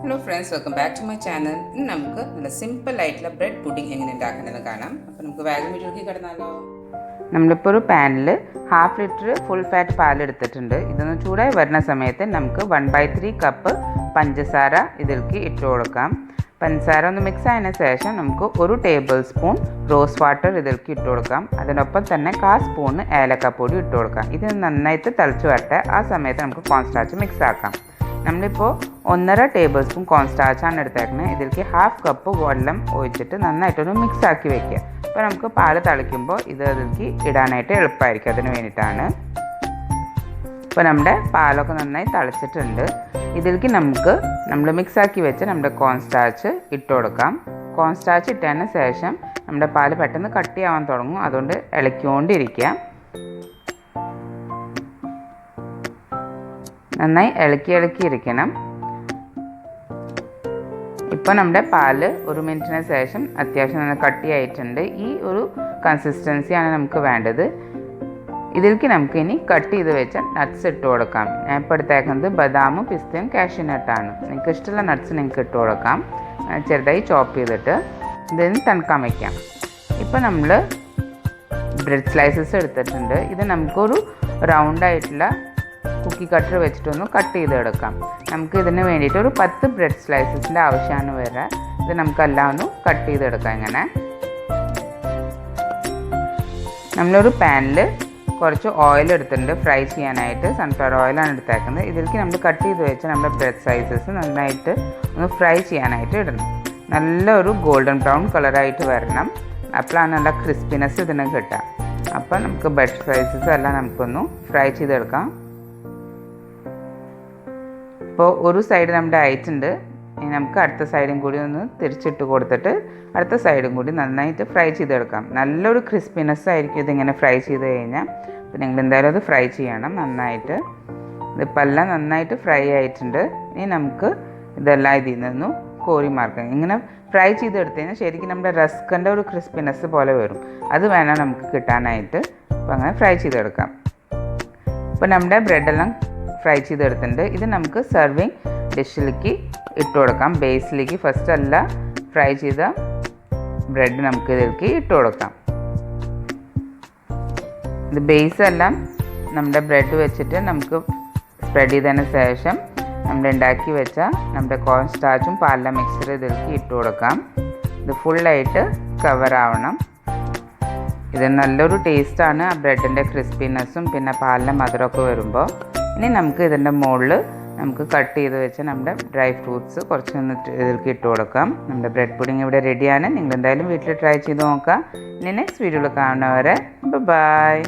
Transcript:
Hello friends, welcome back to my channel. ഇന്ന് നമുക്ക് നല്ല സിമ്പിൾ ആയിട്ടുള്ള ബ്രെഡ് പുഡിംഗ് എങ്ങനെ ഉണ്ടാക്കുന്നത് കാണാം. അപ്പോൾ നമുക്ക് വേഗം വീഡിയോയിലേക്ക് കടന്നാലോ. നമ്മളിപ്പോൾ ഒരു പാനിൽ 1/2 ലിറ്റർ ഫുൾ ഫാറ്റ് പാൽ എടുത്തിട്ടുണ്ട്. ഇതൊന്ന് ചൂടായി വരുന്ന സമയത്ത് നമുക്ക് 1/3 കപ്പ് പഞ്ചസാര ഇതിലേക്ക് ഇട്ട് കൊടുക്കാം. പഞ്ചസാര ഒന്ന് മിക്സ് ആയതിനു ശേഷം നമുക്ക് 1 ടേബിൾ സ്പൂൺ റോസ് വാട്ടർ ഇതിലേക്ക് ഇട്ട് കൊടുക്കാം. അതിനൊപ്പം തന്നെ 1/4 സ്പൂൺ ഏലക്കപ്പൊടി ഇട്ട് കൊടുക്കാം. ഇത് നന്നായിട്ട് തിളച്ച് വരട്ടെ. ആ സമയത്ത് നമുക്ക് കോൺസ്റ്റാർച്ച് മിക്സ് ആക്കാം. നമ്മളിപ്പോൾ 1.5 ടേബിൾ സ്പൂൺ കോൺസ്റ്റാർച്ചാണ് എടുത്തേക്കുന്നത്. ഇതിലേക്ക് 1/2 കപ്പ് വെള്ളം ഒഴിച്ചിട്ട് നന്നായിട്ടൊന്ന് മിക്സ് ആക്കി വെക്കുക. അപ്പോൾ നമുക്ക് പാല് തിളയ്ക്കുമ്പോൾ ഇത് അതിലേക്ക് ഇടാനായിട്ട് എളുപ്പമായിരിക്കും. അതിന് വേണ്ടിയിട്ടാണ്. ഇപ്പോൾ നമ്മുടെ പാലൊക്കെ നന്നായി തിളച്ചിട്ടുണ്ട്. ഇതിലേക്ക് നമ്മൾ മിക്സാക്കി വെച്ച് നമ്മുടെ കോൺസ്റ്റാർച്ച് ഇട്ട് കൊടുക്കാം. കോൺസ്റ്റാർച്ച് ഇട്ടതിന് ശേഷം നമ്മുടെ പാല് പെട്ടെന്ന് കട്ടിയാവാൻ തുടങ്ങും. അതുകൊണ്ട് ഇളക്കിക്കൊണ്ടിരിക്കുക. നന്നായി ഇളക്കിയിരിക്കണം. ഇപ്പോൾ നമ്മുടെ പാല് 1 മിനിറ്റിന് ശേഷം അത്യാവശ്യം നല്ല കട്ടിയായിട്ടുണ്ട്. ഈ ഒരു കൺസിസ്റ്റൻസിയാണ് നമുക്ക് വേണ്ടത്. ഇതിലേക്ക് നമുക്ക് ഇനി കട്ട് ചെയ്ത് വെച്ച നട്ട്സ് ഇട്ട് കൊടുക്കാം. ഞാൻ ഇപ്പോൾ എടുത്തേക്കുന്നത് ബദാമും പിസ്തയും കാഷ്യൂനട്ടാണ്. നിങ്ങൾക്ക് ഇഷ്ടമുള്ള നട്ട്സ് നിങ്ങൾക്ക് ഇട്ട് കൊടുക്കാം. ചെറുതായി ചോപ്പ് ചെയ്തിട്ട് ഇതിന് തണുക്കാൻ വയ്ക്കാം. ഇപ്പോൾ നമ്മൾ ബ്രെഡ് സ്ലൈസസ് എടുത്തിട്ടുണ്ട്. ഇത് നമുക്കൊരു റൗണ്ടായിട്ടുള്ള കുക്കി കട്ടർ വെച്ചിട്ടൊന്ന് കട്ട് ചെയ്തെടുക്കാം. നമുക്ക് ഇതിന് വേണ്ടിയിട്ട് ഒരു 10 ബ്രെഡ് സ്ലൈസസിൻ്റെ ആവശ്യമാണ് വരിക. ഇത് നമുക്കെല്ലാം ഒന്ന് കട്ട് ചെയ്തെടുക്കാം. ഇങ്ങനെ നമ്മളൊരു പാനിൽ കുറച്ച് ഓയിൽ എടുത്തിട്ടുണ്ട് ഫ്രൈ ചെയ്യാനായിട്ട്. സൺഫ്ലവർ ഓയിലാണ് എടുത്തേക്കുന്നത്. ഇതിലേക്ക് നമ്മൾ കട്ട് ചെയ്ത് വെച്ച് നമ്മുടെ ബ്രെഡ് സ്ലൈസസ് നന്നായിട്ട് ഒന്ന് ഫ്രൈ ചെയ്യാനായിട്ട് ഇടണം. നല്ലൊരു ഗോൾഡൻ ബ്രൗൺ കളറായിട്ട് വരണം. അപ്പോഴാണ് നല്ല ക്രിസ്പിനെസ് ഇതിന് കിട്ടുക. അപ്പോൾ നമുക്ക് ബ്രെഡ് സ്ലൈസസ് എല്ലാം നമുക്കൊന്ന് ഫ്രൈ ചെയ്തെടുക്കാം. ഇപ്പോൾ ഒരു സൈഡ് നമ്മുടെ ആയിട്ടുണ്ട്. ഇനി നമുക്ക് അടുത്ത സൈഡും കൂടി ഒന്ന് തിരിച്ചിട്ട് കൊടുത്തിട്ട് അടുത്ത സൈഡും കൂടി നന്നായിട്ട് ഫ്രൈ ചെയ്തെടുക്കാം. നല്ലൊരു ക്രിസ്പിനെസ് ആയിരിക്കും ഇതിങ്ങനെ ഫ്രൈ ചെയ്ത് കഴിഞ്ഞാൽ. അപ്പോൾ നിങ്ങൾ എന്തായാലും അത് ഫ്രൈ ചെയ്യണം നന്നായിട്ട്. ഇതിപ്പോൾ എല്ലാം നന്നായിട്ട് ഫ്രൈ ആയിട്ടുണ്ട്. ഇനി നമുക്ക് ഇതെല്ലാം ഇതിൽ നിന്നും കോരി മാർക്കാം. ഇങ്ങനെ ഫ്രൈ ചെയ്തെടുത്ത് കഴിഞ്ഞാൽ ശരിക്കും നമ്മുടെ റസ്കിൻ്റെ ഒരു ക്രിസ്പിനെസ് പോലെ വരും. അത് വേണം നമുക്ക് കിട്ടാനായിട്ട്. അപ്പോൾ അങ്ങനെ ഫ്രൈ ചെയ്തെടുക്കാം. ഇപ്പോൾ നമ്മുടെ ബ്രെഡെല്ലാം ഫ്രൈ ചെയ്തെടുത്തിട്ടുണ്ട്. ഇത് നമുക്ക് സെർവിങ് ഡിഷിലേക്ക് ഇട്ട് കൊടുക്കാം. ബേസിലേക്ക് ഫസ്റ്റ് അല്ല ഫ്രൈ ചെയ്ത ബ്രെഡ് നമുക്ക് ഇതിലേക്ക് ഇട്ട് കൊടുക്കാം. ഇത് ബേസ് എല്ലാം നമ്മുടെ ബ്രെഡ് വെച്ചിട്ട് നമുക്ക് സ്പ്രെഡ് ചെയ്തതിന് ശേഷം നമ്മൾ ഉണ്ടാക്കി വെച്ച നമ്മുടെ കോൺ സ്റ്റാർച്ചും പാലിലെ മിക്സർ ഇതിലേക്ക് ഇട്ട് കൊടുക്കാം. ഇത് ഫുള്ളായിട്ട് കവർ ആവണം. ഇത് നല്ലൊരു ടേസ്റ്റാണ്. ആ ബ്രെഡിൻ്റെ ക്രിസ്പിനെസ്സും പിന്നെ പാലിലെ മധുരമൊക്കെ വരുമ്പോൾ. ഇനി നമുക്ക് ഇതിൻ്റെ മുകളിൽ നമുക്ക് കട്ട് ചെയ്ത് വെച്ച് നമ്മുടെ ഡ്രൈ ഫ്രൂട്ട്സ് കുറച്ചൊന്ന് ഇതിലേക്ക് ഇട്ട് കൊടുക്കാം. നമ്മുടെ ബ്രെഡ് പുഡിംഗ് ഇവിടെ റെഡിയാണ്. നിങ്ങൾ എന്തായാലും വീട്ടിൽ ട്രൈ ചെയ്ത് നോക്കാം. ഇനി നെക്സ്റ്റ് വീഡിയോയിൽ കാണുന്നവരെ ബൈ.